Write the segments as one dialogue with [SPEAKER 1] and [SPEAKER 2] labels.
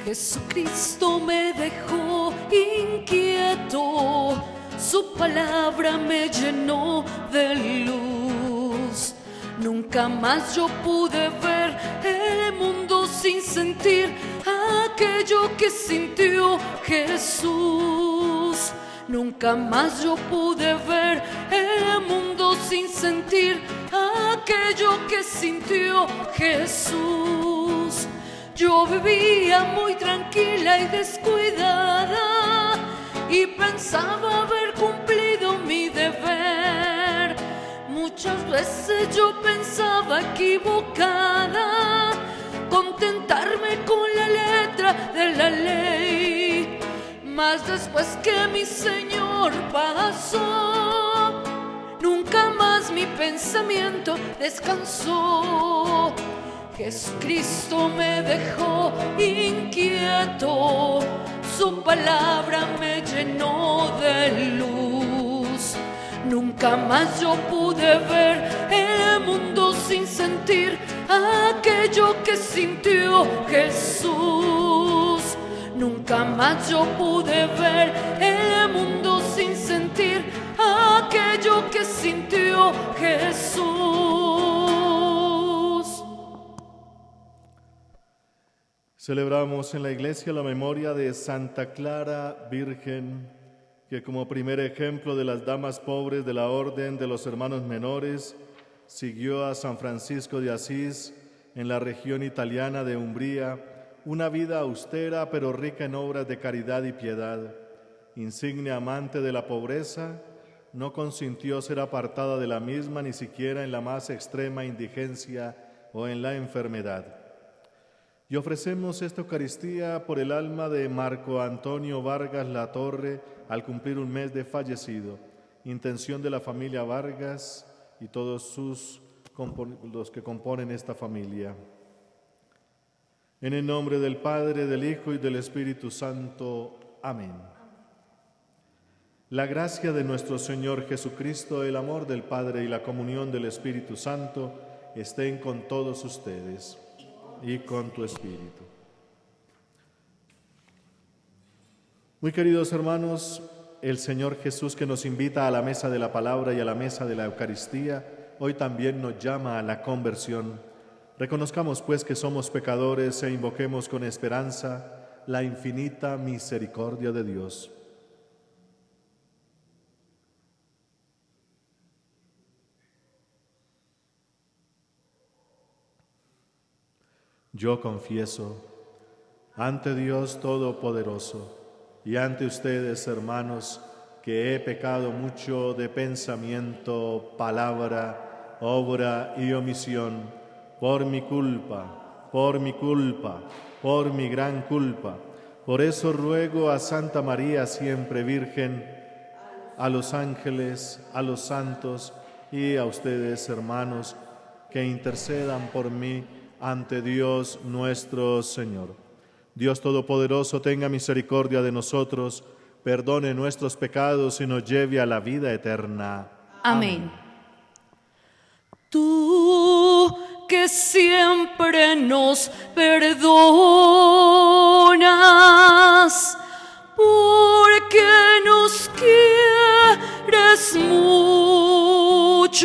[SPEAKER 1] Jesucristo me dejó inquieto, su palabra me llenó de luz. Nunca más yo pude ver el mundo sin sentir aquello que sintió Jesús. Nunca más yo pude ver el mundo sin sentir aquello que sintió Jesús. Yo vivía muy tranquila y descuidada y pensaba haber cumplido mi deber. Muchas veces yo pensaba equivocada, contentarme con la letra de la ley. Mas después que mi Señor pasó, nunca más mi pensamiento descansó. Jesucristo me dejó inquieto, su palabra me llenó de luz. Nunca más yo pude ver el mundo sin sentir aquello que sintió Jesús. Nunca más yo pude ver el mundo sin sentir aquello que sintió Jesús.
[SPEAKER 2] Celebramos en la iglesia la memoria de Santa Clara Virgen, que como primer ejemplo de las damas pobres de la Orden de los Hermanos Menores, siguió a San Francisco de Asís en la región italiana de Umbría, una vida austera pero rica en obras de caridad y piedad. Insigne amante de la pobreza, no consintió ser apartada de la misma ni siquiera en la más extrema indigencia o en la enfermedad. Y ofrecemos esta Eucaristía por el alma de Marco Antonio Vargas Latorre al cumplir un mes de fallecido, intención de la familia Vargas y todos los que componen esta familia. En el nombre del Padre, del Hijo y del Espíritu Santo. Amén. La gracia de nuestro Señor Jesucristo, el amor del Padre y la comunión del Espíritu Santo estén con todos ustedes y con tu espíritu. Muy queridos hermanos, el Señor Jesús, que nos invita a la mesa de la palabra y a la mesa de la Eucaristía, hoy también nos llama a la conversión. Reconozcamos pues que somos pecadores e invoquemos con esperanza la infinita misericordia de Dios. Yo confieso ante Dios Todopoderoso y ante ustedes, hermanos, que he pecado mucho de pensamiento, palabra, obra y omisión, por mi culpa, por mi gran culpa. Por eso ruego a Santa María, siempre Virgen, a los ángeles, a los santos y a ustedes, hermanos, que intercedan por mí ante Dios nuestro Señor. Dios Todopoderoso, tenga misericordia de nosotros, perdone nuestros pecados y nos lleve a la vida eterna.
[SPEAKER 1] Amén. Tú que siempre nos perdonas, porque nos quieres mucho.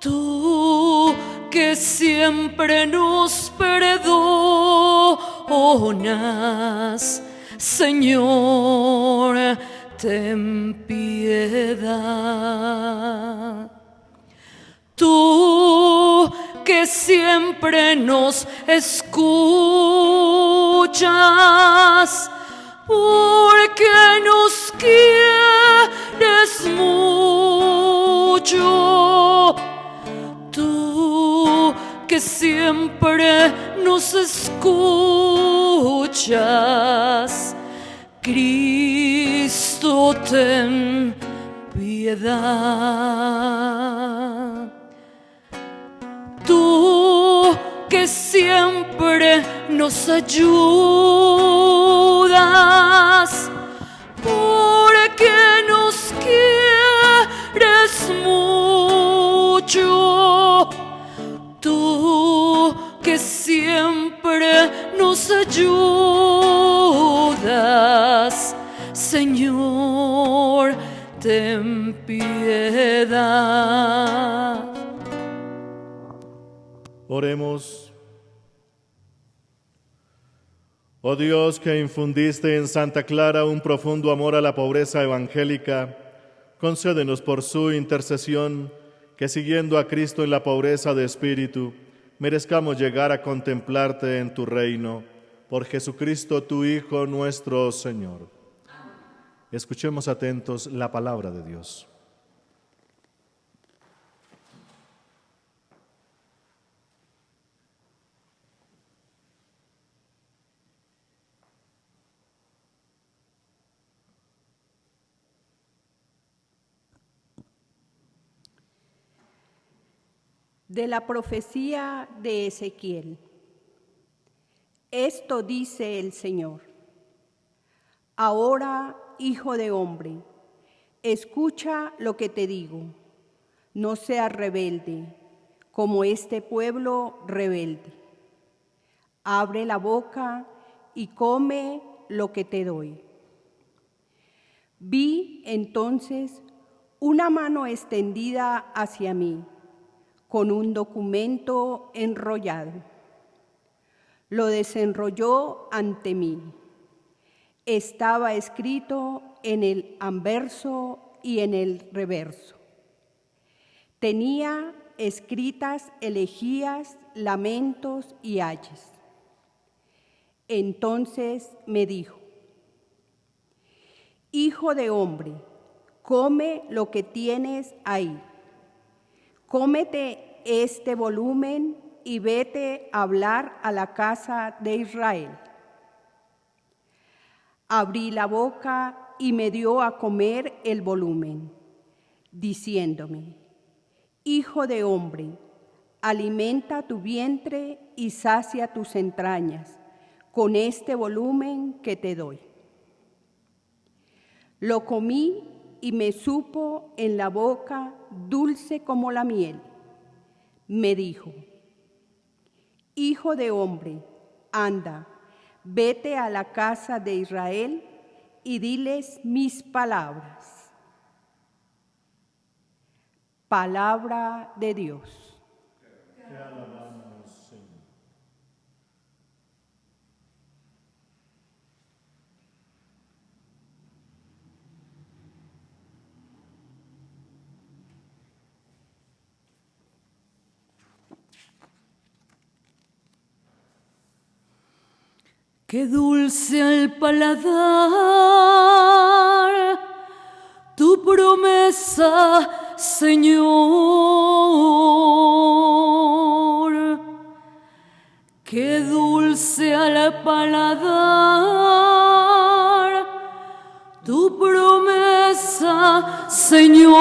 [SPEAKER 1] Tú que siempre nos perdonas, Señor, ten piedad. Tú que siempre nos escuchas, porque nos quieres mucho. Tú que siempre nos escuchas, Cristo, ten piedad. Tú que siempre nos ayudas, porque nos quieres mucho. Tú que siempre nos ayudas, Señor, ten piedad.
[SPEAKER 2] Oremos. Oh Dios, que infundiste en Santa Clara un profundo amor a la pobreza evangélica, concédenos por su intercesión que, siguiendo a Cristo en la pobreza de espíritu, merezcamos llegar a contemplarte en tu reino. Por Jesucristo, tu Hijo, nuestro Señor. Escuchemos atentos la palabra de Dios.
[SPEAKER 3] De la profecía de Ezequiel. Esto dice el Señor: Ahora, hijo de hombre, escucha lo que te digo. No seas rebelde, como este pueblo rebelde. Abre la boca y come lo que te doy. Vi entonces una mano extendida hacia mí, con un documento enrollado. Lo desenrolló ante mí. Estaba escrito en el anverso y en el reverso. Tenía escritas elegías, lamentos y ayes. Entonces me dijo: Hijo de hombre, come lo que tienes ahí. Cómete este volumen y vete a hablar a la casa de Israel. Abrí la boca y me dio a comer el volumen, diciéndome: Hijo de hombre, alimenta tu vientre y sacia tus entrañas con este volumen que te doy. Lo comí y me supo en la boca dulce como la miel. Me dijo: Hijo de hombre, anda, vete a la casa de Israel y diles mis palabras. Palabra de Dios.
[SPEAKER 2] Te alabamos, Señor.
[SPEAKER 1] Qué dulce al paladar tu promesa, Señor. Qué dulce al paladar tu promesa, Señor.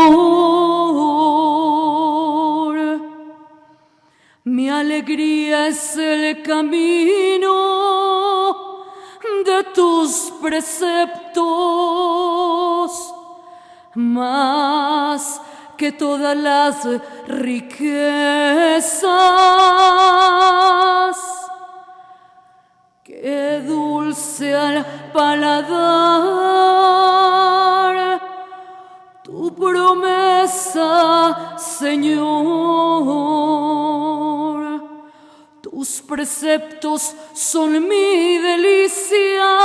[SPEAKER 1] Mi alegría es el camino de tus preceptos, más que todas las riquezas. Qué dulce al paladar tu promesa, Señor. Tus preceptos son mi delicia,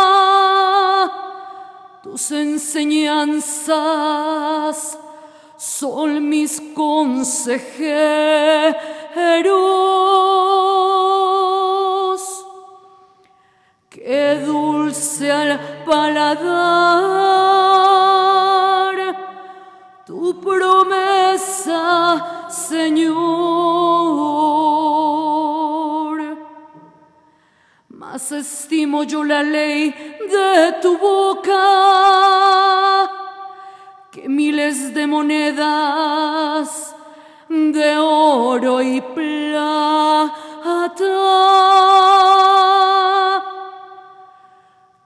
[SPEAKER 1] tus enseñanzas son mis consejeros. Qué dulce al paladar tu promesa, Señor. Más estimo yo la ley de tu boca que miles de monedas de oro y plata.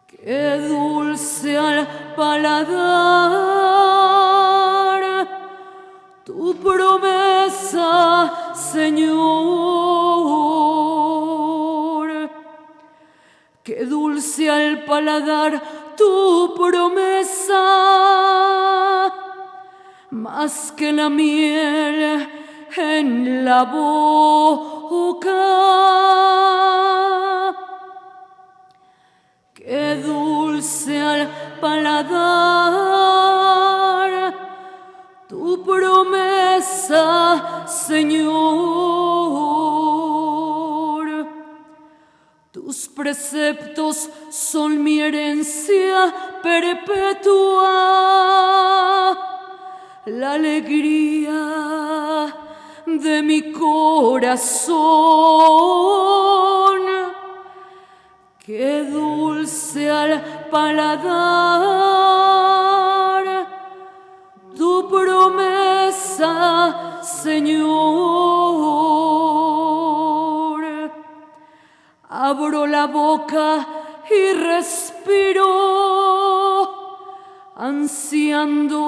[SPEAKER 1] Qué dulce al paladar tu promesa, Señor. Qué dulce al paladar tu promesa, más que la miel en la boca. Qué dulce al paladar tu promesa, Señor. Tus preceptos son mi herencia perpetua, la alegría de mi corazón. Qué dulce al paladar tu promesa, Señor. Abro la boca y respiro, ansiando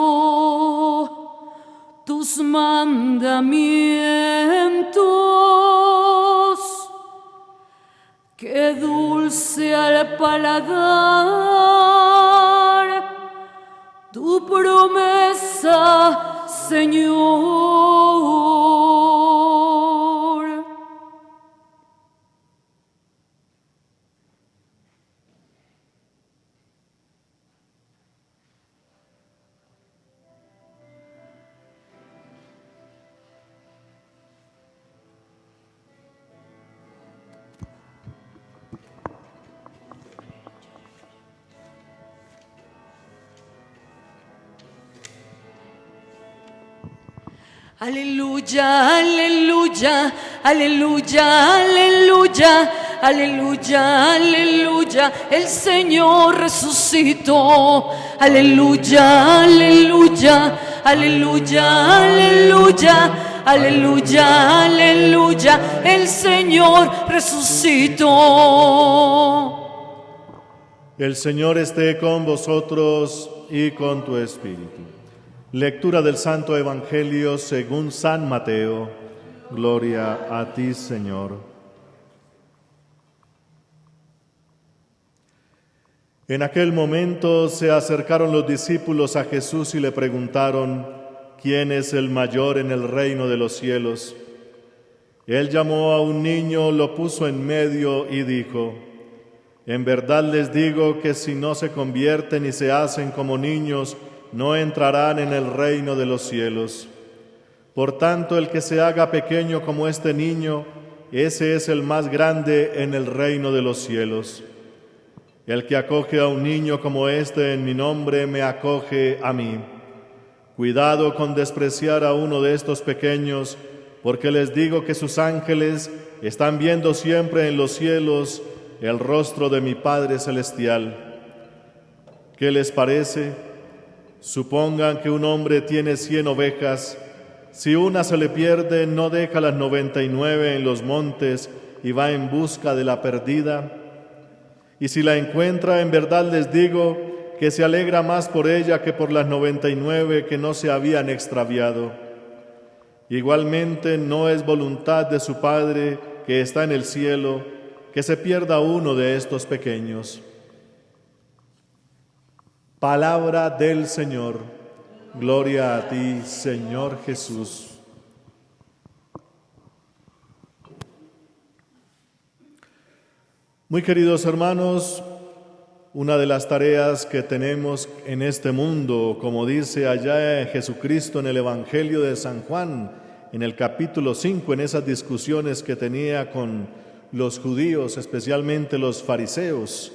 [SPEAKER 1] tus mandamientos. Qué dulce al paladar tu promesa, Señor. Aleluya, aleluya, aleluya, aleluya, aleluya, aleluya, el Señor resucitó. Aleluya, aleluya, aleluya, aleluya, aleluya, aleluya, el Señor resucitó.
[SPEAKER 2] El Señor esté con vosotros y con tu espíritu. Lectura del Santo Evangelio según San Mateo. Gloria a ti, Señor. En aquel momento se acercaron los discípulos a Jesús y le preguntaron: ¿quién es el mayor en el reino de los cielos? Él llamó a un niño, lo puso en medio y dijo: en verdad les digo que si no se convierten y se hacen como niños, no entrarán en el reino de los cielos. Por tanto, el que se haga pequeño como este niño, ese es el más grande en el reino de los cielos. El que acoge a un niño como este en mi nombre, me acoge a mí. Cuidado con despreciar a uno de estos pequeños, porque les digo que sus ángeles están viendo siempre en los cielos el rostro de mi Padre Celestial. ¿Qué les parece? Supongan que un hombre tiene 100 ovejas. Si una se le pierde, ¿no deja las 99 en los montes y va en busca de la perdida? Y si la encuentra, en verdad les digo que se alegra más por ella que por las 99 que no se habían extraviado. Igualmente, no es voluntad de su Padre que está en el cielo que se pierda uno de estos pequeños. Palabra del Señor. Gloria a ti, Señor Jesús. Muy queridos hermanos, una de las tareas que tenemos en este mundo, como dice allá Jesucristo en el Evangelio de San Juan, en el capítulo 5, en esas discusiones que tenía con los judíos, especialmente los fariseos,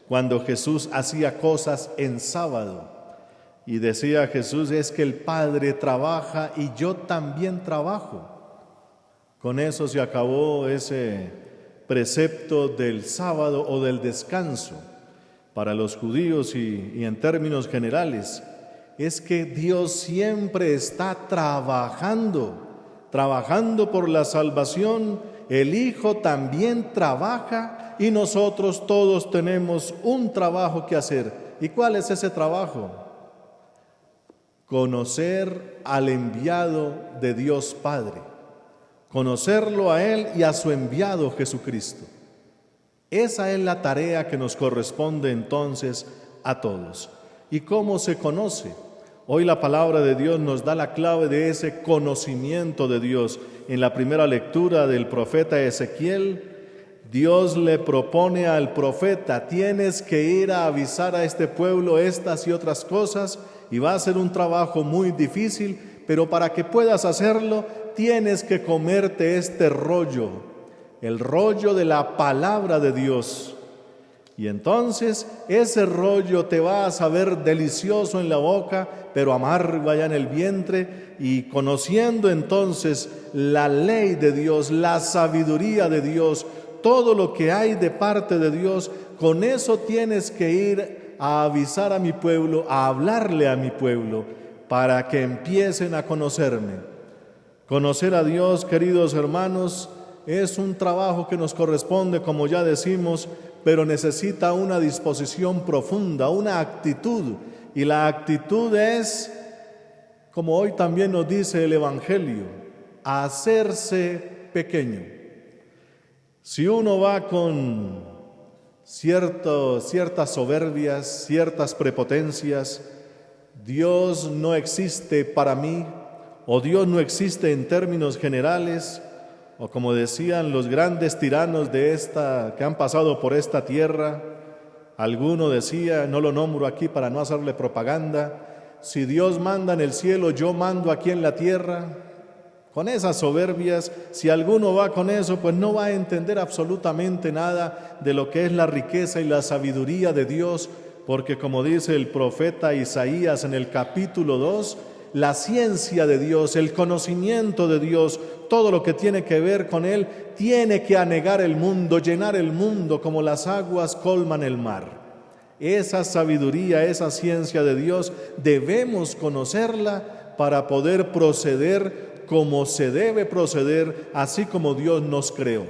[SPEAKER 2] cuando Jesús hacía cosas en sábado. Y decía Jesús: es que el Padre trabaja y yo también trabajo. Con eso se acabó ese precepto del sábado o del descanso. Para los judíos y en términos generales, es que Dios siempre está trabajando por la salvación. El Hijo también trabaja y nosotros todos tenemos un trabajo que hacer. ¿Y cuál es ese trabajo? Conocer al enviado de Dios Padre, conocerlo a Él y a su enviado Jesucristo. Esa es la tarea que nos corresponde entonces a todos. ¿Y cómo se conoce? Hoy la palabra de Dios nos da la clave de ese conocimiento de Dios. En la primera lectura del profeta Ezequiel, Dios le propone al profeta: tienes que ir a avisar a este pueblo estas y otras cosas, y va a ser un trabajo muy difícil, pero para que puedas hacerlo, tienes que comerte este rollo, el rollo de la palabra de Dios. Y entonces ese rollo te va a saber delicioso en la boca, pero amargo allá en el vientre, y conociendo entonces la ley de Dios, la sabiduría de Dios, todo lo que hay de parte de Dios, con eso tienes que ir a avisar a mi pueblo, a hablarle a mi pueblo, para que empiecen a conocerme. Conocer a Dios, queridos hermanos, es un trabajo que nos corresponde, como ya decimos, pero necesita una disposición profunda, una actitud. Y la actitud es, como hoy también nos dice el Evangelio, hacerse pequeño. Si uno va con ciertas soberbias, ciertas prepotencias, Dios no existe para mí, o Dios no existe en términos generales, o como decían los grandes tiranos que han pasado por esta tierra, alguno decía, no lo nombro aquí para no hacerle propaganda: si Dios manda en el cielo, yo mando aquí en la tierra. Con esas soberbias, si alguno va con eso, pues no va a entender absolutamente nada de lo que es la riqueza y la sabiduría de Dios, porque como dice el profeta Isaías en el capítulo 2, la ciencia de Dios, el conocimiento de Dios, todo lo que tiene que ver con Él, tiene que anegar el mundo, llenar el mundo como las aguas colman el mar. Esa sabiduría, esa ciencia de Dios, debemos conocerla para poder proceder como se debe proceder, así como Dios nos creó.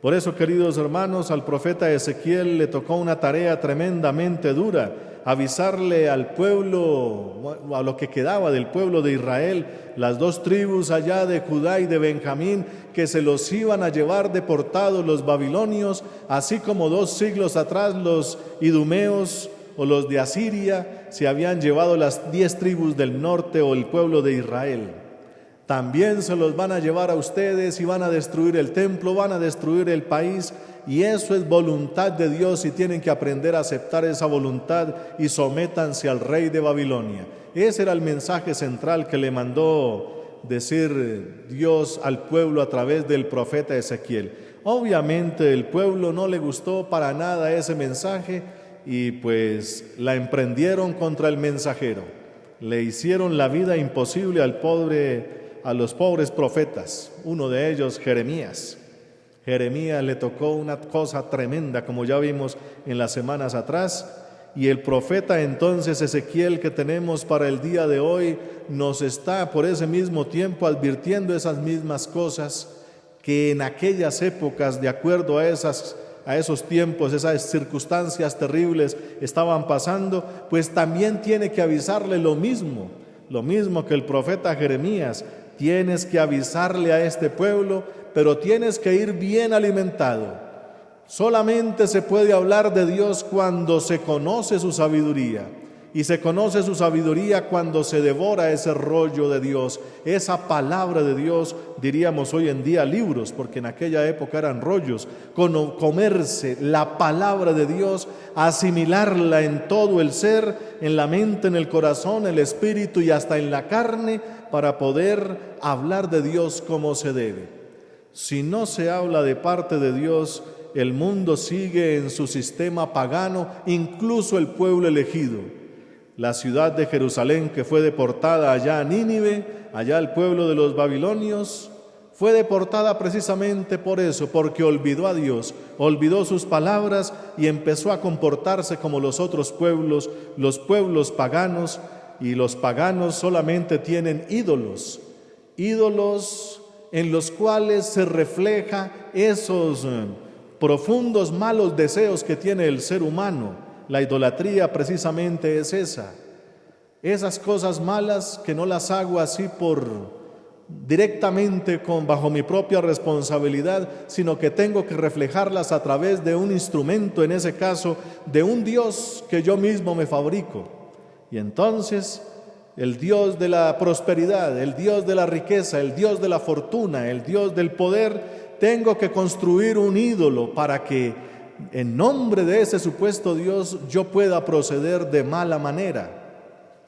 [SPEAKER 2] Por eso, queridos hermanos, al profeta Ezequiel le tocó una tarea tremendamente dura: avisarle al pueblo, a lo que quedaba del pueblo de Israel, las 2 tribus allá de Judá y de Benjamín, que se los iban a llevar deportados los babilonios, así como 2 siglos atrás los idumeos o los de Asiria se habían llevado las 10 tribus del norte o el pueblo de Israel. También se los van a llevar a ustedes y van a destruir el templo, van a destruir el país, y eso es voluntad de Dios, y tienen que aprender a aceptar esa voluntad y sométanse al rey de Babilonia. Ese era el mensaje central que le mandó decir Dios al pueblo a través del profeta Ezequiel. Obviamente el pueblo no le gustó para nada ese mensaje, y pues la emprendieron contra el mensajero. Le hicieron la vida imposible a los pobres profetas, uno de ellos Jeremías. Jeremías le tocó una cosa tremenda, como ya vimos en las semanas atrás, y el profeta entonces Ezequiel que tenemos para el día de hoy nos está por ese mismo tiempo advirtiendo esas mismas cosas que en aquellas épocas, de acuerdo a esos tiempos, esas circunstancias terribles estaban pasando, pues también tiene que avisarle lo mismo que el profeta Jeremías. Tienes que avisarle a este pueblo, pero tienes que ir bien alimentado. Solamente se puede hablar de Dios cuando se conoce su sabiduría, y se conoce su sabiduría cuando se devora ese rollo de Dios, esa palabra de Dios, diríamos hoy en día libros, porque en aquella época eran rollos. Comerse la palabra de Dios, asimilarla en todo el ser, en la mente, en el corazón, el espíritu y hasta en la carne, para poder hablar de Dios como se debe. Si no se habla de parte de Dios, el mundo sigue en su sistema pagano, incluso el pueblo elegido. La ciudad de Jerusalén, que fue deportada allá a Nínive, allá el pueblo de los babilonios, fue deportada precisamente por eso, porque olvidó a Dios, olvidó sus palabras y empezó a comportarse como los otros pueblos, los pueblos paganos. Y los paganos solamente tienen ídolos en los cuales se refleja esos profundos malos deseos que tiene el ser humano. La idolatría precisamente es esas cosas malas que no las hago así directamente bajo mi propia responsabilidad, sino que tengo que reflejarlas a través de un instrumento, en ese caso de un Dios que yo mismo me fabrico. Y entonces el Dios de la prosperidad, el Dios de la riqueza, el Dios de la fortuna, el Dios del poder, tengo que construir un ídolo para que en nombre de ese supuesto Dios yo pueda proceder de mala manera.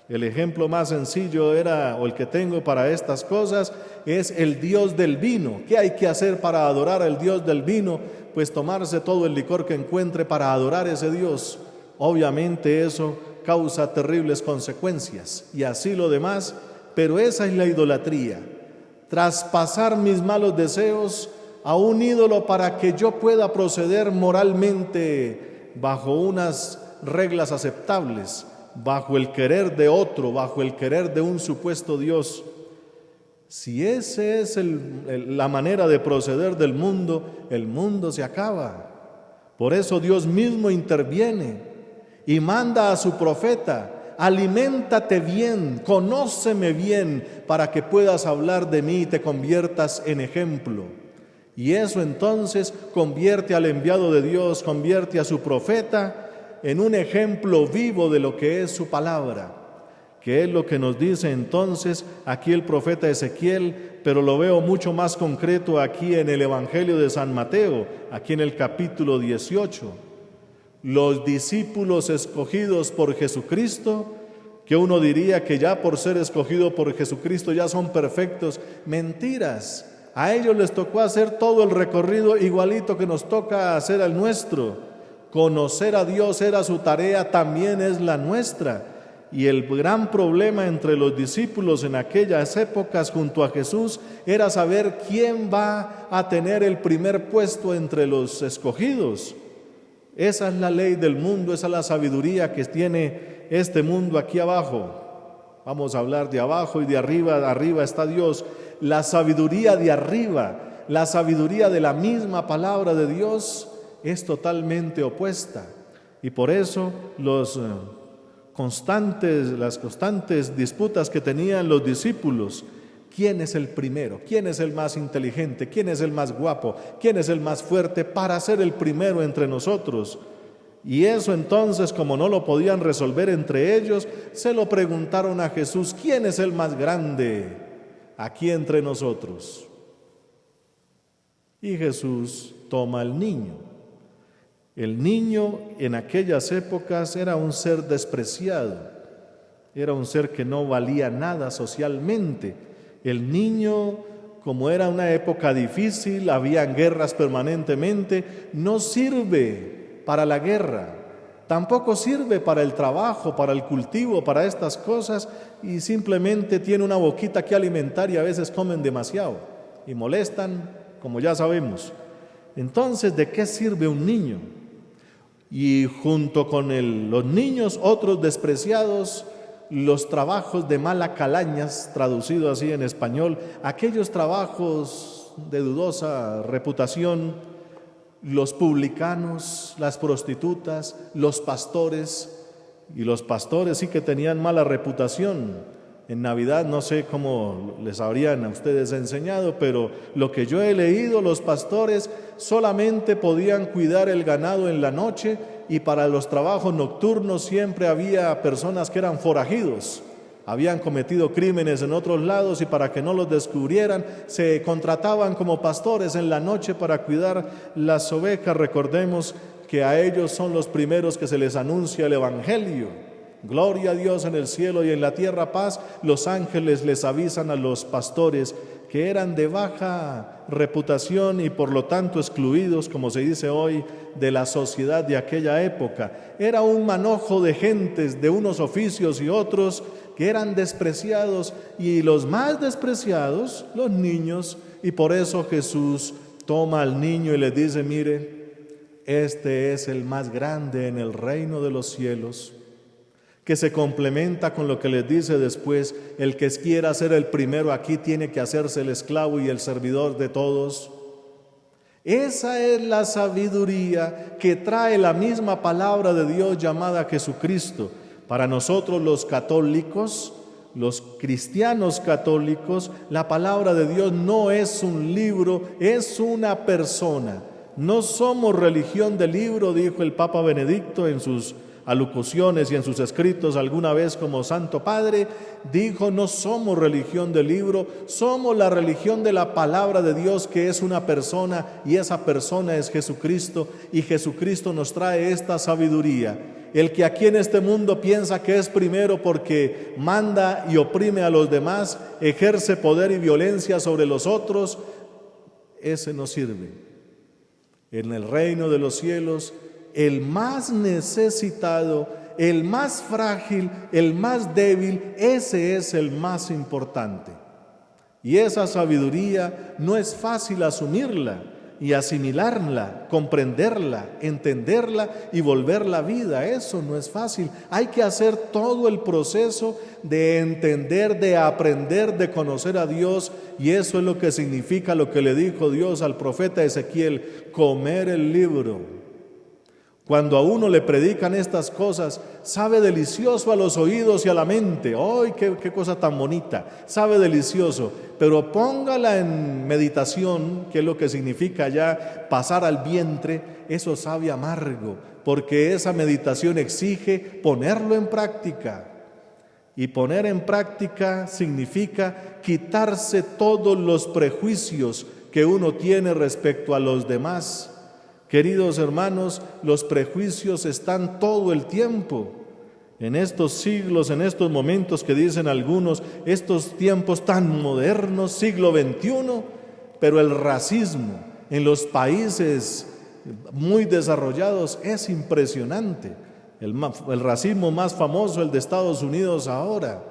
[SPEAKER 2] El ejemplo más sencillo o el que tengo para estas cosas es el Dios del vino. ¿Qué hay que hacer para adorar al Dios del vino? Pues tomarse todo el licor que encuentre para adorar a ese Dios. Obviamente eso causa terribles consecuencias y así lo demás, pero esa es la idolatría. Traspasar mis malos deseos a un ídolo para que yo pueda proceder moralmente bajo unas reglas aceptables, bajo el querer de otro, bajo el querer de un supuesto Dios. Si esa es la manera de proceder del mundo, el mundo se acaba. Por eso Dios mismo interviene y manda a su profeta: aliméntate bien, conóceme bien, para que puedas hablar de mí y te conviertas en ejemplo. Y eso entonces convierte al enviado de Dios, convierte a su profeta en un ejemplo vivo de lo que es su palabra, que es lo que nos dice entonces aquí el profeta Ezequiel, pero lo veo mucho más concreto aquí en el Evangelio de San Mateo, aquí en el capítulo 18. Los discípulos escogidos por Jesucristo, que uno diría que ya por ser escogido por Jesucristo ya son perfectos, mentiras. A ellos les tocó hacer todo el recorrido igualito que nos toca hacer al nuestro. Conocer a Dios era su tarea, también es la nuestra. Y el gran problema entre los discípulos en aquellas épocas junto a Jesús era saber quién va a tener el primer puesto entre los escogidos. Esa es la ley del mundo, esa es la sabiduría que tiene este mundo aquí abajo. Vamos a hablar de abajo y de arriba. Arriba está Dios. La sabiduría de arriba, la sabiduría de la misma palabra de Dios es totalmente opuesta. Y por eso las constantes disputas que tenían los discípulos: ¿quién es el primero? ¿Quién es el más inteligente? ¿Quién es el más guapo? ¿Quién es el más fuerte para ser el primero entre nosotros? Y eso entonces, como no lo podían resolver entre ellos, se lo preguntaron a Jesús: ¿quién es el más grande aquí entre nosotros? Y Jesús toma al niño. El niño en aquellas épocas era un ser despreciado, era un ser que no valía nada socialmente. El niño, como era una época difícil, habían guerras permanentemente, no sirve para la guerra, tampoco sirve para el trabajo, para el cultivo, para estas cosas, y simplemente tiene una boquita que alimentar y a veces comen demasiado y molestan, como ya sabemos. Entonces, ¿de qué sirve un niño? Y junto con los niños, otros despreciados, los trabajos de mala calañas, traducido así en español, aquellos trabajos de dudosa reputación, los publicanos, las prostitutas, los pastores, y los pastores sí que tenían mala reputación. En Navidad no sé cómo les habrían a ustedes enseñado, pero lo que yo he leído, los pastores solamente podían cuidar el ganado en la noche, y para los trabajos nocturnos siempre había personas que eran forajidos, habían cometido crímenes en otros lados, y para que no los descubrieran se contrataban como pastores en la noche para cuidar las ovejas. Recordemos que a ellos son los primeros que se les anuncia el Evangelio. Gloria a Dios en el cielo y en la tierra paz. Los ángeles les avisan a los pastores que eran de baja reputación y por lo tanto excluidos, como se dice hoy, de la sociedad de aquella época. Era un manojo de gentes de unos oficios y otros que eran despreciados, y los más despreciados, los niños, y por eso Jesús toma al niño y le dice: mire, este es el más grande en el reino de los cielos, que se complementa con lo que les dice después: el que quiera ser el primero aquí tiene que hacerse el esclavo y el servidor de todos. Esa es la sabiduría que trae la misma palabra de Dios llamada Jesucristo. Para nosotros los católicos, los cristianos católicos, la palabra de Dios no es un libro, es una persona. No somos religión de libro, dijo el Papa Benedicto en sus alocuciones y en sus escritos alguna vez como Santo Padre, dijo: no somos religión del libro, somos la religión de la palabra de Dios, que es una persona, y esa persona es Jesucristo, y Jesucristo nos trae esta sabiduría. El que aquí en este mundo piensa que es primero porque manda y oprime a los demás, ejerce poder y violencia sobre los otros, ese no sirve. En el reino de los cielos, el más necesitado, el más frágil, el más débil, ese es el más importante. Y esa sabiduría no es fácil asumirla y asimilarla, comprenderla, entenderla y volverla vida. Eso no es fácil. Hay que hacer todo el proceso de entender, de aprender, de conocer a Dios, y eso es lo que significa lo que le dijo Dios al profeta Ezequiel: comer el libro. Cuando a uno le predican estas cosas, sabe delicioso a los oídos y a la mente. ¡Ay, qué cosa tan bonita! Sabe delicioso, pero póngala en meditación, que es lo que significa ya pasar al vientre. Eso sabe amargo, porque esa meditación exige ponerlo en práctica. Y poner en práctica significa quitarse todos los prejuicios que uno tiene respecto a los demás. Queridos hermanos, los prejuicios están todo el tiempo. En estos siglos, en estos momentos que dicen algunos, estos tiempos tan modernos, siglo XXI, pero el racismo en los países muy desarrollados es impresionante. El racismo más famoso, el de Estados Unidos ahora.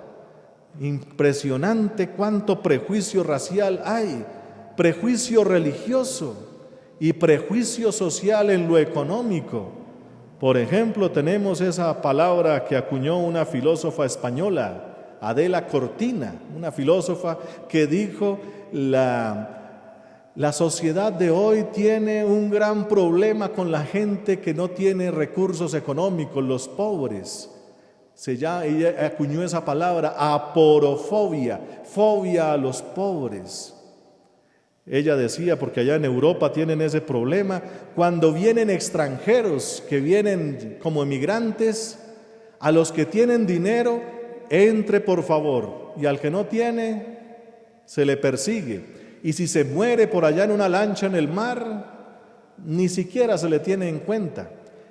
[SPEAKER 2] Impresionante cuánto prejuicio racial hay, prejuicio religioso y prejuicio social en lo económico. Por ejemplo, tenemos esa palabra que acuñó una filósofa española, Adela Cortina, una filósofa que dijo: la sociedad de hoy tiene un gran problema con la gente que no tiene recursos económicos, los pobres. Ella acuñó esa palabra, aporofobia, fobia a los pobres. Ella decía, porque allá en Europa tienen ese problema, cuando vienen extranjeros que vienen como emigrantes, a los que tienen dinero, entre por favor, y al que no tiene, se le persigue. Y si se muere por allá en una lancha en el mar, ni siquiera se le tiene en cuenta.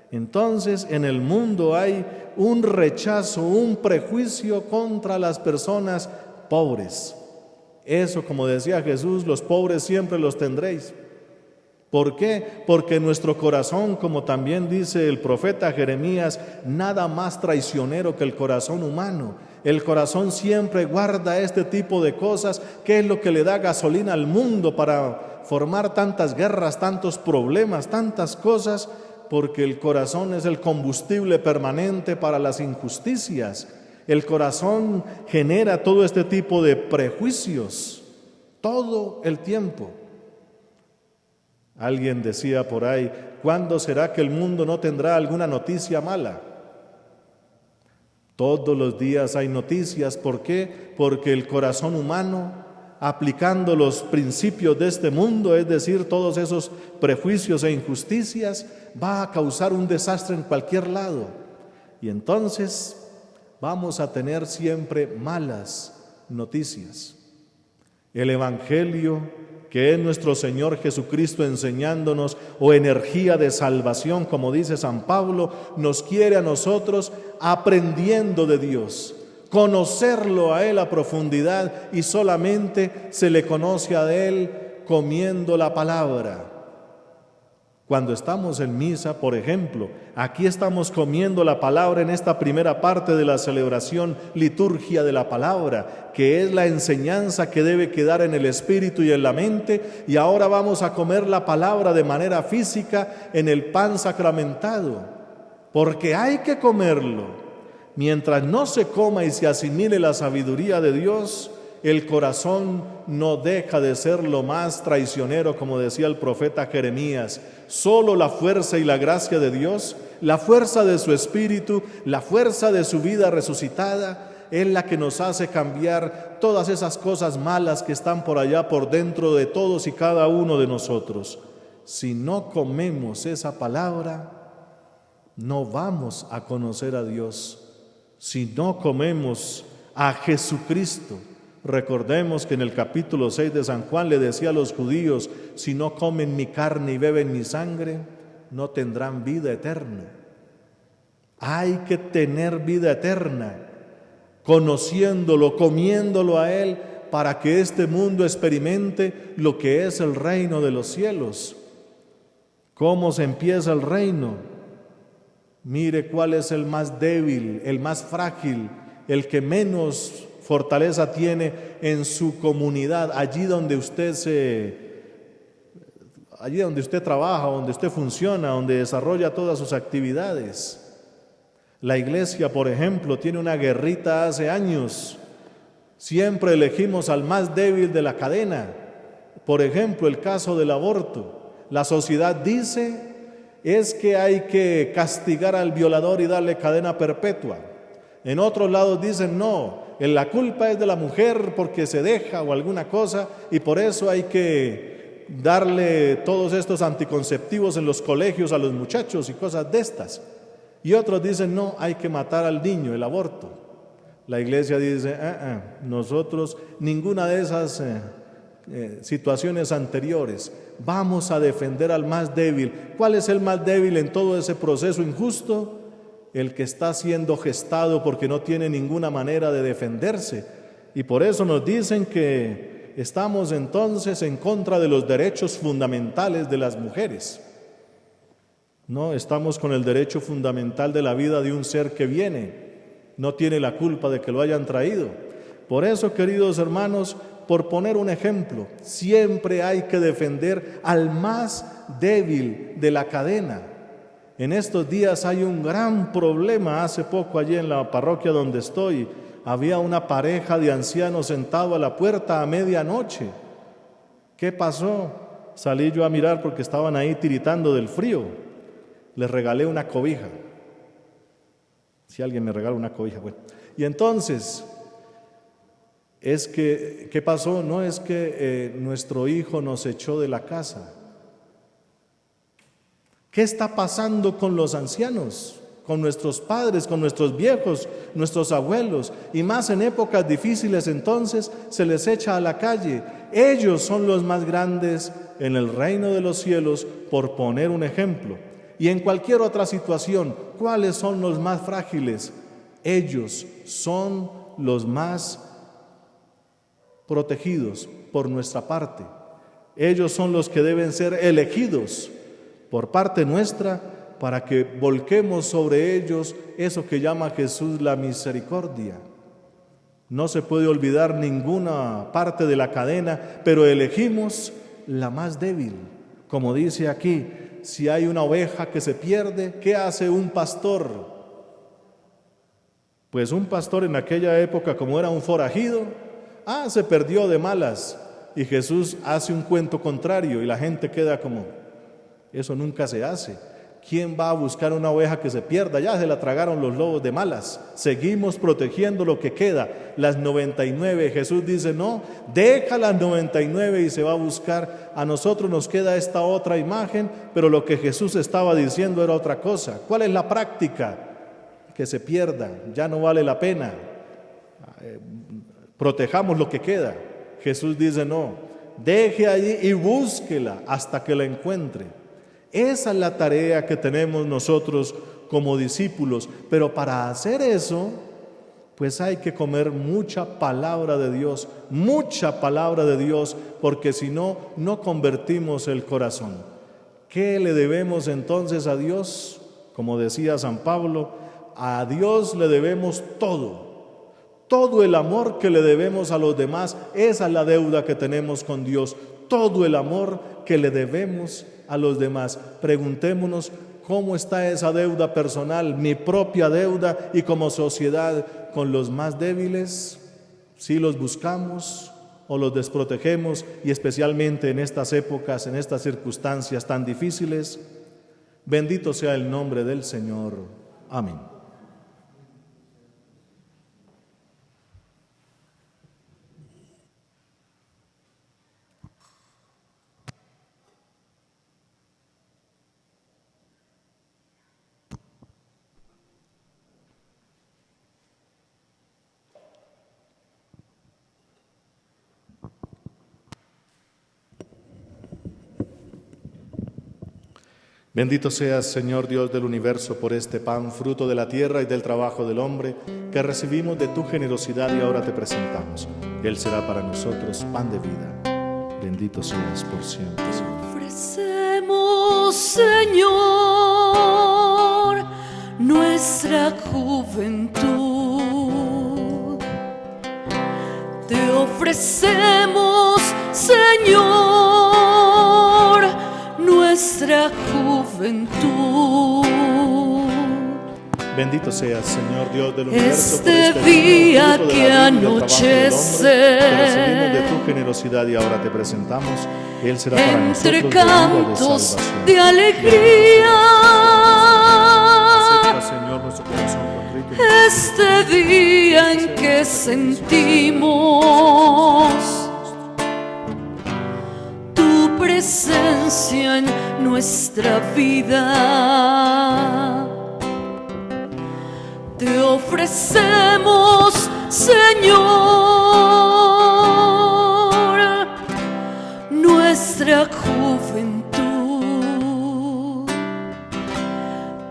[SPEAKER 2] Entonces, en el mundo hay un rechazo, un prejuicio contra las personas pobres. Eso, como decía Jesús, los pobres siempre los tendréis. ¿Por qué? Porque nuestro corazón, como también dice el profeta Jeremías, nada más traicionero que el corazón humano. El corazón siempre guarda este tipo de cosas, que es lo que le da gasolina al mundo para formar tantas guerras, tantos problemas, tantas cosas, porque el corazón es el combustible permanente para las injusticias. El corazón genera todo este tipo de prejuicios todo el tiempo. Alguien decía por ahí: ¿cuándo será que el mundo no tendrá alguna noticia mala? Todos los días hay noticias. ¿Por qué? Porque el corazón humano, aplicando los principios de este mundo, es decir, todos esos prejuicios e injusticias, va a causar un desastre en cualquier lado. Y entonces vamos a tener siempre malas noticias. El Evangelio, que es nuestro Señor Jesucristo enseñándonos, o energía de salvación, como dice San Pablo, nos quiere a nosotros aprendiendo de Dios, conocerlo a Él a profundidad, y solamente se le conoce a Él comiendo la palabra. Cuando estamos en misa, por ejemplo, aquí estamos comiendo la palabra en esta primera parte de la celebración, liturgia de la palabra, que es la enseñanza que debe quedar en el espíritu y en la mente, y ahora vamos a comer la palabra de manera física en el pan sacramentado, porque hay que comerlo. Mientras no se coma y se asimile la sabiduría de Dios, el corazón no deja de ser lo más traicionero, como decía el profeta Jeremías. Solo la fuerza y la gracia de Dios, la fuerza de su Espíritu, la fuerza de su vida resucitada, es la que nos hace cambiar todas esas cosas malas que están por allá por dentro de todos y cada uno de nosotros. Si no comemos esa palabra, no vamos a conocer a Dios si no comemos a Jesucristo. Recordemos que en el capítulo 6 de San Juan le decía a los judíos: si no comen mi carne y beben mi sangre, no tendrán vida eterna. Hay que tener vida eterna, conociéndolo, comiéndolo a Él, para que este mundo experimente lo que es el reino de los cielos. ¿Cómo se empieza el reino? Mire cuál es el más débil, el más frágil, el que menos fortaleza tiene en su comunidad, allí donde usted trabaja, donde usted funciona, donde desarrolla todas sus actividades. La iglesia, por ejemplo, tiene una guerrita hace años. Siempre elegimos al más débil de la cadena. Por ejemplo, el caso del aborto. La sociedad dice es que hay que castigar al violador y darle cadena perpetua. En otros lados dicen no, la culpa es de la mujer porque se deja o alguna cosa, y por eso hay que darle todos estos anticonceptivos en los colegios a los muchachos y cosas de estas. Y otros dicen no, hay que matar al niño, el aborto. La iglesia dice nosotros ninguna de esas situaciones anteriores. Vamos a defender al más débil. ¿Cuál es el más débil en todo ese proceso injusto? El que está siendo gestado porque no tiene ninguna manera de defenderse. Y por eso nos dicen que estamos entonces en contra de los derechos fundamentales de las mujeres. No, estamos con el derecho fundamental de la vida de un ser que viene. No tiene la culpa de que lo hayan traído. Por eso, queridos hermanos, por poner un ejemplo, siempre hay que defender al más débil de la cadena. En estos días hay un gran problema. Hace poco allí en la parroquia donde estoy, había una pareja de ancianos sentado a la puerta a medianoche. ¿Qué pasó? Salí yo a mirar porque estaban ahí tiritando del frío. Les regalé una cobija. Si alguien me regala una cobija, bueno. Y entonces, ¿qué pasó? No es que nuestro hijo nos echó de la casa. ¿Qué está pasando con los ancianos? Con nuestros padres, con nuestros viejos, nuestros abuelos, y más en épocas difíciles entonces se les echa a la calle. Ellos son los más grandes en el reino de los cielos, por poner un ejemplo. Y en cualquier otra situación, ¿cuáles son los más frágiles? Ellos son los más protegidos por nuestra parte. Ellos son los que deben ser elegidos por parte nuestra para que volquemos sobre ellos eso que llama Jesús la misericordia. No se puede olvidar ninguna parte de la cadena, pero elegimos la más débil. Como dice aquí, si hay una oveja que se pierde, ¿qué hace un pastor? Pues un pastor en aquella época, como era un forajido, se perdió de malas. Y Jesús hace un cuento contrario y la gente queda como, eso nunca se hace. ¿Quién va a buscar una oveja que se pierda? Ya se la tragaron los lobos de malas. Seguimos protegiendo lo que queda, las 99. Jesús dice, no, deja las 99 y se va a buscar. A nosotros nos queda esta otra imagen, pero lo que Jesús estaba diciendo era otra cosa. ¿Cuál es la práctica? Que se pierda, ya no vale la pena. Protejamos lo que queda. Jesús dice, no, deje allí y búsquela hasta que la encuentre. Esa es la tarea que tenemos nosotros como discípulos, pero para hacer eso, pues hay que comer mucha palabra de Dios, porque si no, no convertimos el corazón. ¿Qué le debemos entonces a Dios? Como decía San Pablo, a Dios le debemos todo el amor que le debemos a los demás, esa es la deuda que tenemos con Dios, todo el amor que le debemos a los demás. Preguntémonos cómo está esa deuda personal, mi propia deuda, y como sociedad con los más débiles, si los buscamos o los desprotegemos, y especialmente en estas épocas, en estas circunstancias tan difíciles. Bendito sea el nombre del Señor. Amén. Bendito seas, Señor Dios del universo, por este pan, fruto de la tierra y del trabajo del hombre, que recibimos de tu generosidad y ahora te presentamos. Él será para nosotros pan de vida. Bendito seas por siempre, Señor.
[SPEAKER 1] Ofrecemos, Señor, nuestra juventud. Te ofrecemos, Señor, nuestra juventud.
[SPEAKER 2] Bendito seas, Señor Dios del universo,
[SPEAKER 1] Este día que anochece,
[SPEAKER 2] que recibimos de tu generosidad y ahora te presentamos. Él será para nosotros
[SPEAKER 1] entre
[SPEAKER 2] bebida
[SPEAKER 1] cantos
[SPEAKER 2] salvación.
[SPEAKER 1] de alegría.
[SPEAKER 2] Acepta, Señor, nuestro corazón contrito.
[SPEAKER 1] Este día en que sentimos tu presencia en nuestra vida, te ofrecemos, Señor, nuestra juventud.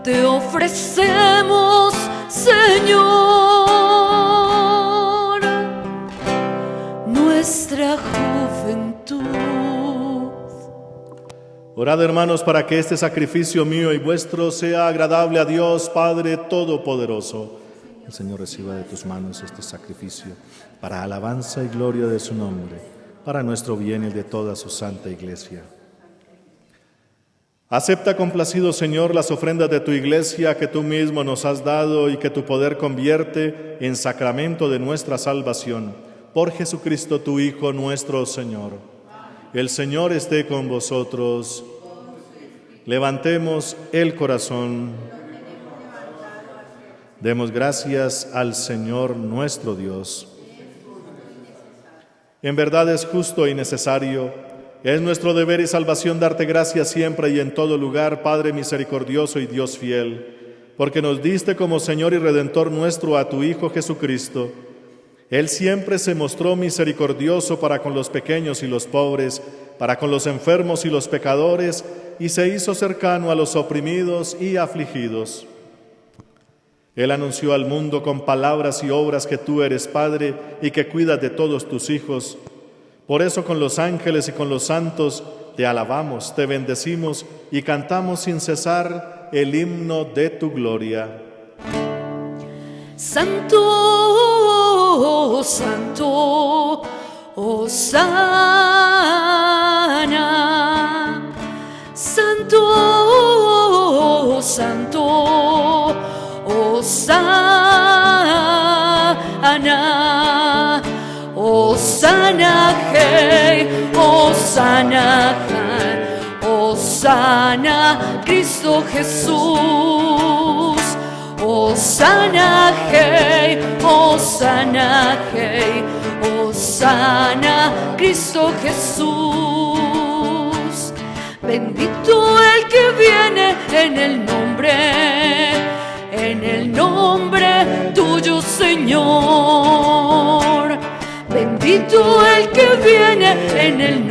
[SPEAKER 1] Te ofrecemos, Señor, nuestra juventud.
[SPEAKER 2] Orad, hermanos, para que este sacrificio mío y vuestro sea agradable a Dios Padre Todopoderoso. El Señor reciba de tus manos este sacrificio para alabanza y gloria de su nombre, para nuestro bien y el de toda su santa iglesia. Acepta, complacido Señor, las ofrendas de tu iglesia que tú mismo nos has dado y que tu poder convierte en sacramento de nuestra salvación. Por Jesucristo, tu Hijo, nuestro Señor. El Señor esté con vosotros. Levantemos el corazón. Demos gracias al Señor nuestro Dios. En verdad es justo y necesario. Es nuestro deber y salvación darte gracias siempre y en todo lugar, Padre misericordioso y Dios fiel, porque nos diste como Señor y Redentor nuestro a tu Hijo Jesucristo. Él siempre se mostró misericordioso para con los pequeños y los pobres, para con los enfermos y los pecadores, y se hizo cercano a los oprimidos y afligidos. Él anunció al mundo con palabras y obras que tú eres Padre y que cuidas de todos tus hijos. Por eso con los ángeles y con los santos te alabamos, te bendecimos y cantamos sin cesar el himno de tu gloria.
[SPEAKER 1] Santo, santo, Hosana. Santo, santo, Hosana. Hosana, hey, Hosana, Hosana, Cristo Jesús. Hosana, hey, Hosana, hey, Hosana, Cristo Jesús. Bendito el que viene en el nombre tuyo, Señor. Bendito el que viene en el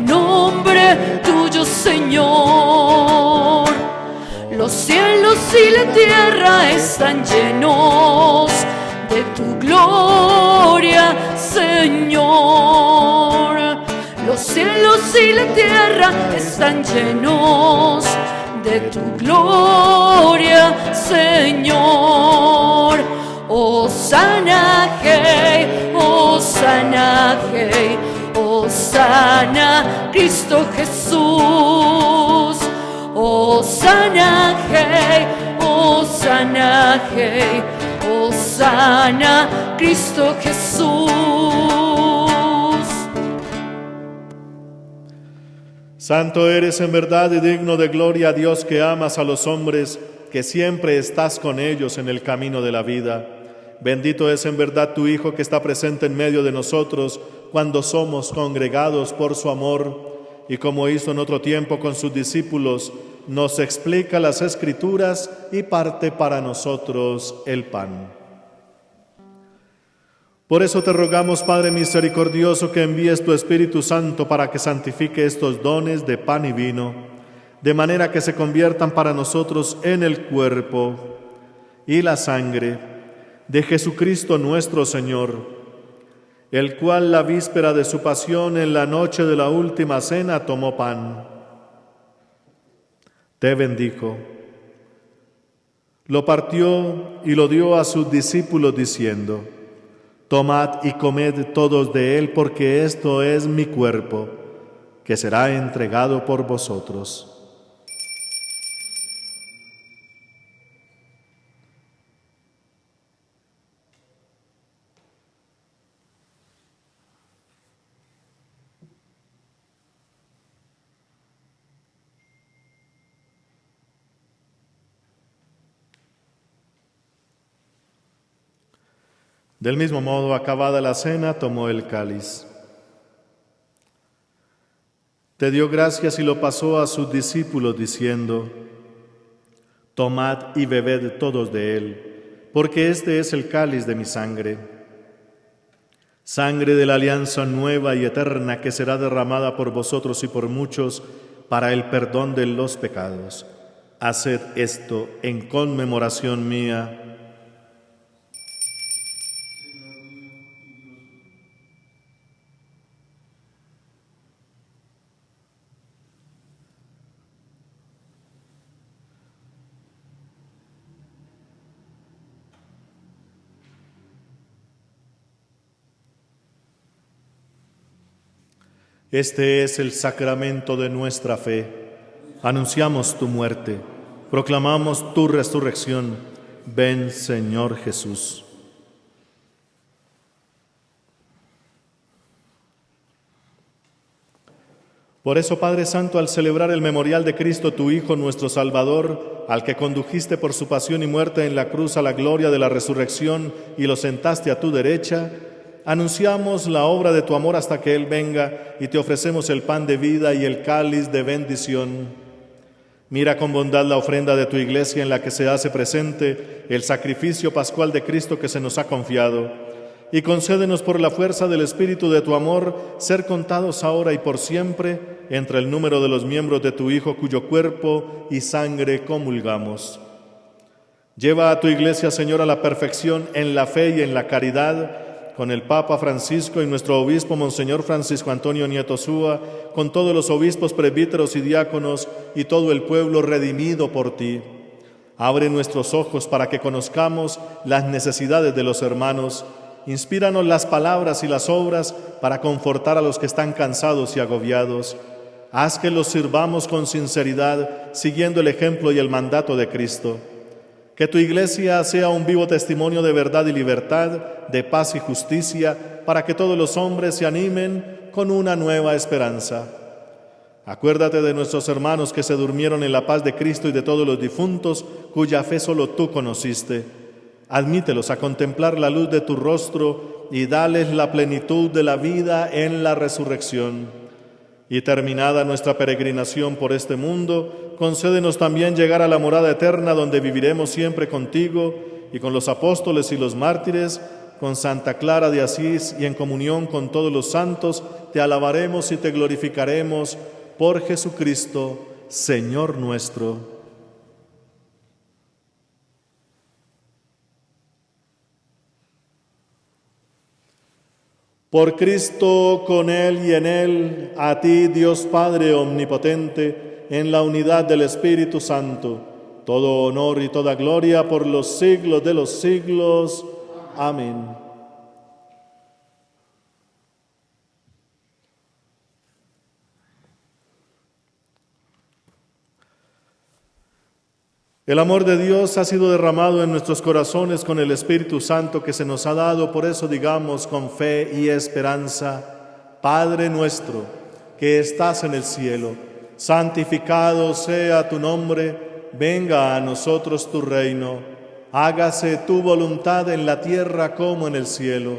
[SPEAKER 1] nombre tuyo, Señor. Los cielos y la tierra están llenos de tu gloria, Señor. Los cielos y la tierra están llenos de tu gloria, Señor. Hosana, hey, Hosana, hey, Hosana, Cristo Jesús. Hosana, hey, Hosana, hey, Hosana, Cristo Jesús.
[SPEAKER 2] Santo eres en verdad y digno de gloria, Dios, que amas a los hombres, que siempre estás con ellos en el camino de la vida. Bendito es en verdad tu Hijo que está presente en medio de nosotros cuando somos congregados por su amor y como hizo en otro tiempo con sus discípulos, nos explica las Escrituras y parte para nosotros el pan. Por eso te rogamos, Padre misericordioso, que envíes tu Espíritu Santo para que santifique estos dones de pan y vino, de manera que se conviertan para nosotros en el cuerpo y la sangre de Jesucristo nuestro Señor, el cual la víspera de su pasión en la noche de la última cena tomó pan, te bendijo, lo partió y lo dio a sus discípulos diciendo: Tomad y comed todos de él, porque esto es mi cuerpo, que será entregado por vosotros. Del mismo modo, acabada la cena, tomó el cáliz. Te dio gracias y lo pasó a sus discípulos, diciendo: Tomad y bebed todos de él, porque este es el cáliz de mi sangre, sangre de la alianza nueva y eterna que será derramada por vosotros y por muchos para el perdón de los pecados. Haced esto en conmemoración mía. Este es el sacramento de nuestra fe. Anunciamos tu muerte, proclamamos tu resurrección. Ven, Señor Jesús. Por eso, Padre Santo, al celebrar el memorial de Cristo, tu Hijo, nuestro Salvador, al que condujiste por su pasión y muerte en la cruz a la gloria de la resurrección y lo sentaste a tu derecha, anunciamos la obra de tu amor hasta que Él venga y te ofrecemos el pan de vida y el cáliz de bendición. Mira con bondad la ofrenda de tu iglesia en la que se hace presente el sacrificio pascual de Cristo que se nos ha confiado, y concédenos por la fuerza del Espíritu de tu amor ser contados ahora y por siempre entre el número de los miembros de tu Hijo, cuyo cuerpo y sangre comulgamos. Lleva a tu iglesia, Señor, a la perfección en la fe y en la caridad, con el Papa Francisco y nuestro obispo Monseñor Francisco Antonio Nieto Súa, con todos los obispos, presbíteros y diáconos y todo el pueblo redimido por ti. Abre nuestros ojos para que conozcamos las necesidades de los hermanos. Inspíranos las palabras y las obras para confortar a los que están cansados y agobiados. Haz que los sirvamos con sinceridad, siguiendo el ejemplo y el mandato de Cristo. Que tu iglesia sea un vivo testimonio de verdad y libertad, de paz y justicia, para que todos los hombres se animen con una nueva esperanza. Acuérdate de nuestros hermanos que se durmieron en la paz de Cristo y de todos los difuntos, cuya fe solo tú conociste. Admítelos a contemplar la luz de tu rostro y dales la plenitud de la vida en la resurrección. Y terminada nuestra peregrinación por este mundo, concédenos también llegar a la morada eterna donde viviremos siempre contigo y con los apóstoles y los mártires, con Santa Clara de Asís y en comunión con todos los santos, te alabaremos y te glorificaremos por Jesucristo, Señor nuestro. Por Cristo, con Él y en Él, a ti, Dios Padre omnipotente, en la unidad del Espíritu Santo, todo honor y toda gloria por los siglos de los siglos. Amén. El amor de Dios ha sido derramado en nuestros corazones con el Espíritu Santo que se nos ha dado, por eso digamos con fe y esperanza: Padre nuestro, que estás en el cielo, santificado sea tu nombre, venga a nosotros tu reino, hágase tu voluntad en la tierra como en el cielo.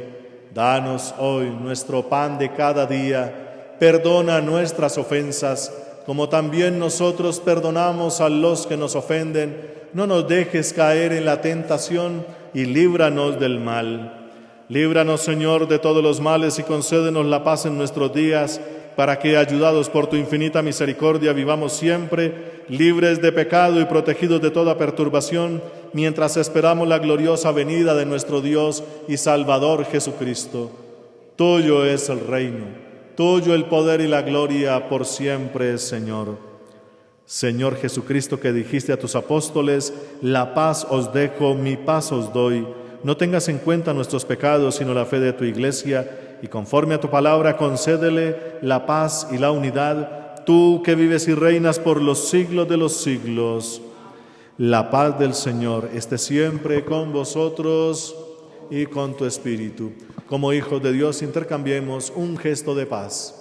[SPEAKER 2] Danos hoy nuestro pan de cada día, perdona nuestras ofensas, como también nosotros perdonamos a los que nos ofenden. No nos dejes caer en la tentación y líbranos del mal. Líbranos, Señor, de todos los males y concédenos la paz en nuestros días, para que, ayudados por tu infinita misericordia, vivamos siempre libres de pecado y protegidos de toda perturbación, mientras esperamos la gloriosa venida de nuestro Dios y Salvador Jesucristo. Tuyo es el reino, tuyo el poder y la gloria por siempre, Señor. Señor Jesucristo, que dijiste a tus apóstoles: la paz os dejo, mi paz os doy. No tengas en cuenta nuestros pecados, sino la fe de tu Iglesia, y conforme a tu palabra concédele la paz y la unidad, tú que vives y reinas por los siglos de los siglos. La paz del Señor esté siempre con vosotros y con tu espíritu. Como hijos de Dios, intercambiemos un gesto de paz.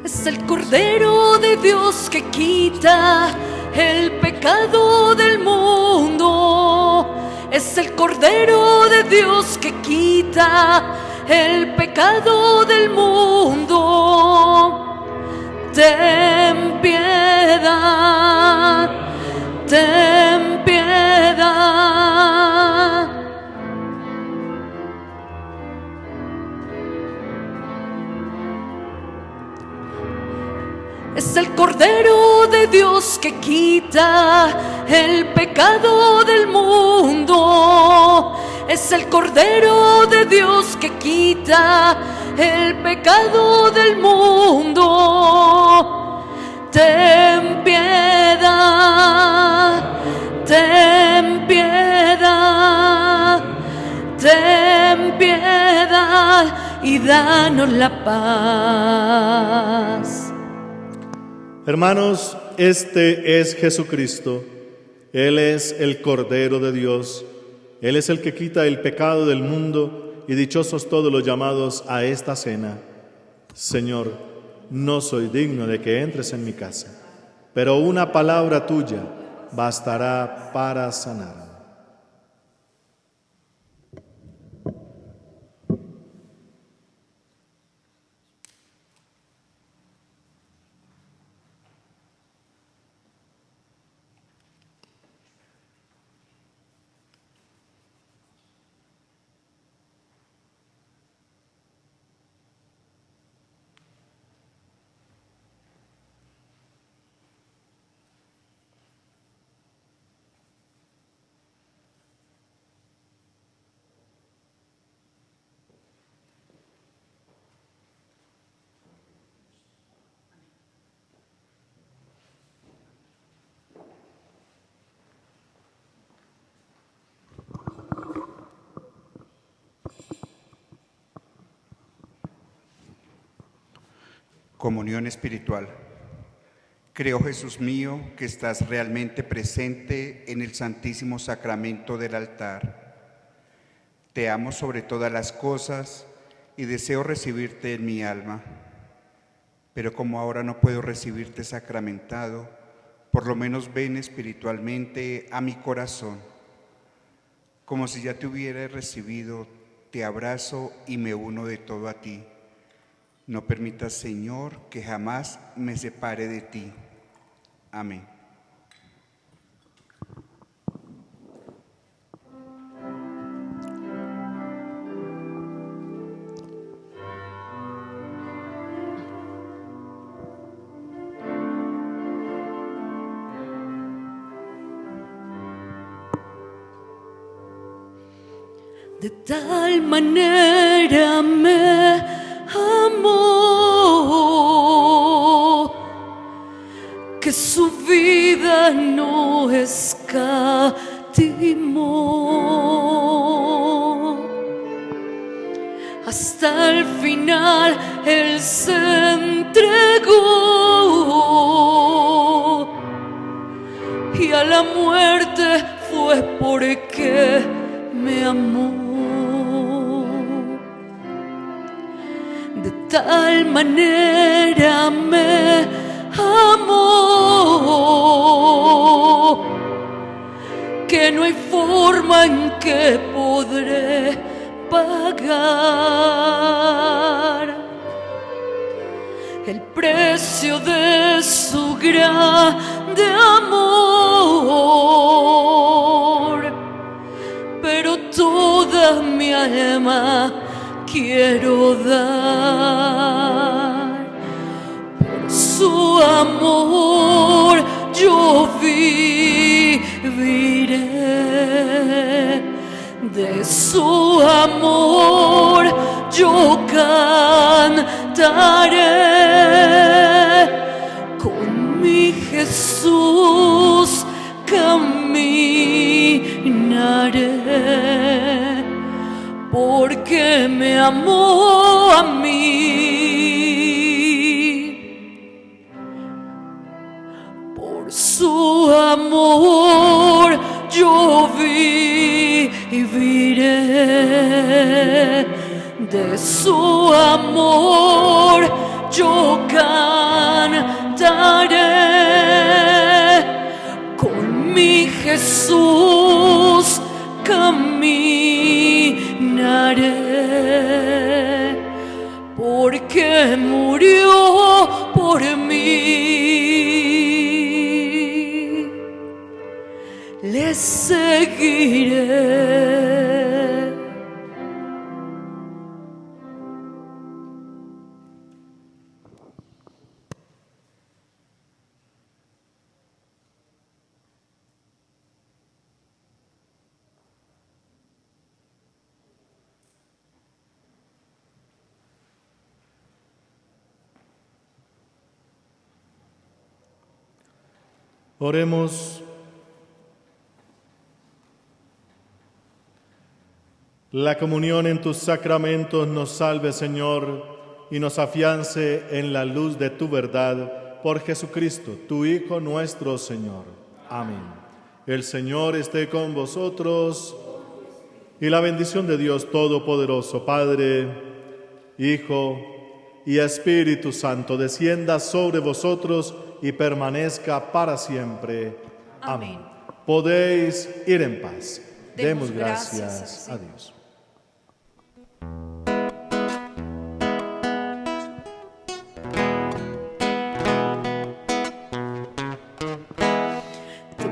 [SPEAKER 1] Es el Cordero de Dios que quita el pecado del mundo. Es el Cordero de Dios que quita el pecado del mundo. Ten piedad, ten piedad. Es el Cordero de Dios que quita el pecado del mundo. Es el Cordero de Dios que quita el pecado del mundo. Ten piedad, ten piedad, ten piedad y danos la paz.
[SPEAKER 2] Hermanos, este es Jesucristo. Él es el Cordero de Dios. Él es el que quita el pecado del mundo, y dichosos todos los llamados a esta cena. Señor, no soy digno de que entres en mi casa, pero una palabra tuya bastará para sanar.
[SPEAKER 4] Comunión espiritual. Creo, Jesús mío, que estás realmente presente en el Santísimo Sacramento del altar. Te amo sobre todas las cosas y deseo recibirte en mi alma. Pero como ahora no puedo recibirte sacramentado, por lo menos ven espiritualmente a mi corazón. Como si ya te hubiera recibido, te abrazo y me uno de todo a ti. No permitas, Señor, que jamás me separe de ti. Amén.
[SPEAKER 1] De tal manera me amó que su vida no escatimó. Hasta el final Él se entregó y a la muerte fue porque me amó. De tal manera me amó que no hay forma en que podré pagar el precio de su grande amor, pero toda mi alma quiero dar. Por su amor yo viviré, de su amor yo cantaré, con mi Jesús caminaré, porque me amó a mí. Por su amor yo viviré, de su amor yo cantaré, con mi Jesús caminaré, porque murió por mí. Le seguiré.
[SPEAKER 2] Oremos. La comunión en tus sacramentos nos salve, Señor, y nos afiance en la luz de tu verdad, por Jesucristo, tu Hijo nuestro Señor. Amén. El Señor esté con vosotros, y la bendición de Dios Todopoderoso, Padre, Hijo y Espíritu Santo, descienda sobre vosotros y permanezca para siempre. Amén. Podéis ir en paz. Demos gracias a Dios.
[SPEAKER 1] Te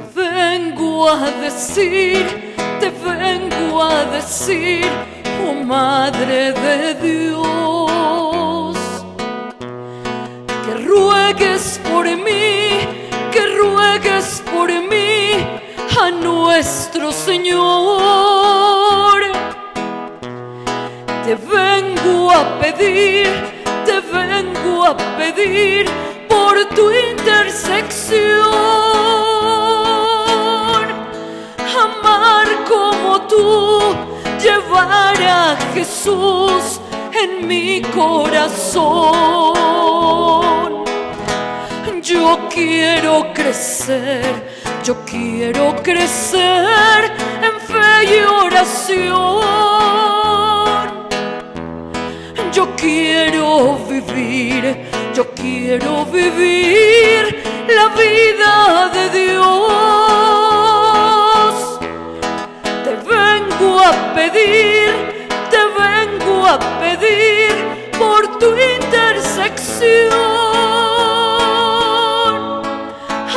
[SPEAKER 1] vengo a decir, oh Madre de Dios, que ruegues por mí a nuestro Señor. Te vengo a pedir por tu intersección, amar como tú, llevar a Jesús en mi corazón. Yo quiero crecer en fe y oración. Yo quiero vivir la vida de Dios. Te vengo a pedir por tu intersección,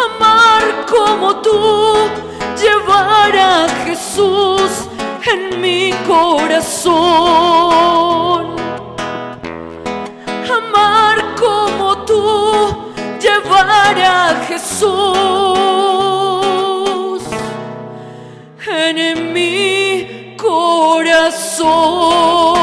[SPEAKER 1] amar como tú, llevar a Jesús en mi corazón. Amar como tú, llevar a Jesús en mi corazón.